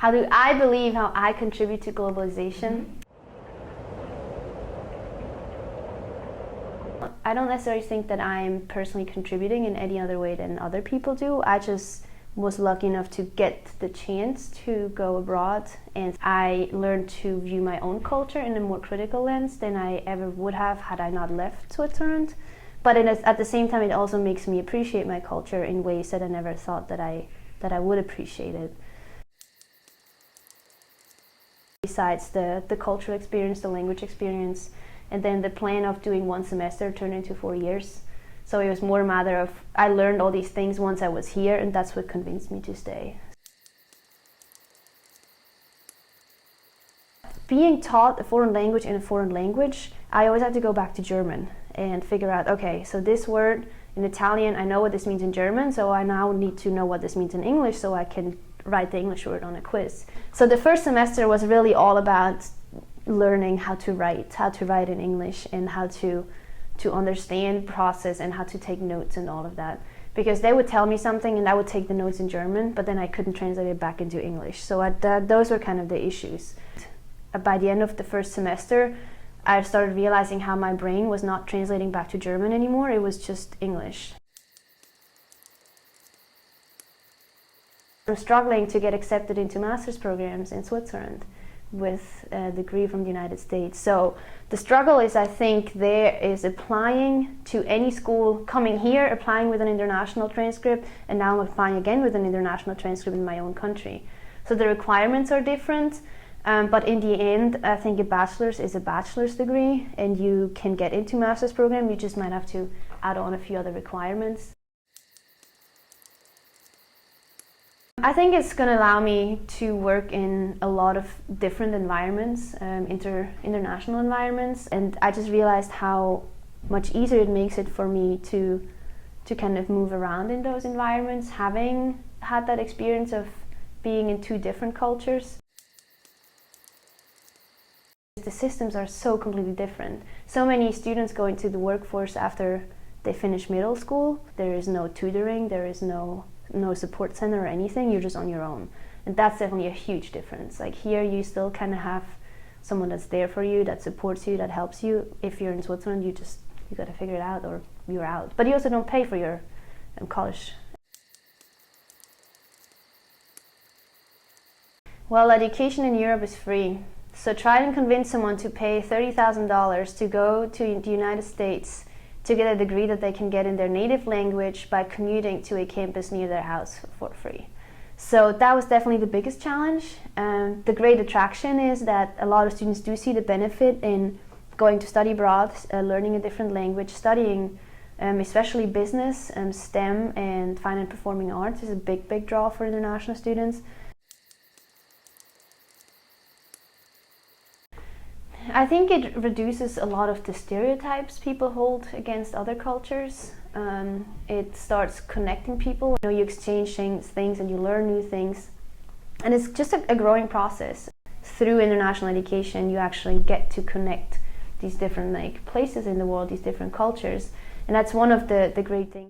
how do I believe how I contribute to globalization? I don't necessarily think that I'm personally contributing in any other way than other people do. I just was lucky enough to get the chance to go abroad, and I learned to view my own culture in a more critical lens than I ever would have had I not left Switzerland. But at the same time, it also makes me appreciate my culture in ways that I never thought that I would appreciate it. Besides the cultural experience, the language experience, and then the plan of doing 1 semester turned into 4 years. So it was more a matter of, I learned all these things once I was here, and that's what convinced me to stay. Being taught a foreign language in a foreign language, I always had to go back to German and figure out, okay, so this word in Italian, I know what this means in German, so I now need to know what this means in English so I can write the English word on a quiz. So the first semester was really all about learning how to write in English, and how to understand the process and how to take notes and all of that. Because they would tell me something and I would take the notes in German, but then I couldn't translate it back into English. So those were kind of the issues. By the end of the first semester, I started realizing how my brain was not translating back to German anymore, it was just English. I'm struggling to get accepted into master's programs in Switzerland with a degree from the United States. So the struggle is, I think, there is applying to any school, coming here, applying with an international transcript, and now I'm applying again with an international transcript in my own country. So the requirements are different, but in the end, I think a bachelor's is a bachelor's degree, and you can get into master's program, you just might have to add on a few other requirements. I think it's going to allow me to work in a lot of different environments, international environments, and I just realized how much easier it makes it for me to kind of move around in those environments, having had that experience of being in 2 different cultures. The systems are so completely different. So many students go into the workforce after they finish middle school. There is no tutoring, there is no support center or anything, you're just on your own. And that's definitely a huge difference. Like here you still kind of have someone that's there for you, that supports you, that helps you. If you're in Switzerland, you got to figure it out or you're out. But you also don't pay for your college. Well, education in Europe is free. So try and convince someone to pay $30,000 to go to the United States to get a degree that they can get in their native language by commuting to a campus near their house for free. So that was definitely the biggest challenge. The great attraction is that a lot of students do see the benefit in going to study abroad, learning a different language, studying especially business, STEM, and fine and performing arts is a big draw for international students. I think it reduces a lot of the stereotypes people hold against other cultures. It starts connecting people. You exchange things and you learn new things. And it's just a growing process. Through international education, you actually get to connect these different places in the world, these different cultures. And that's one of the great things.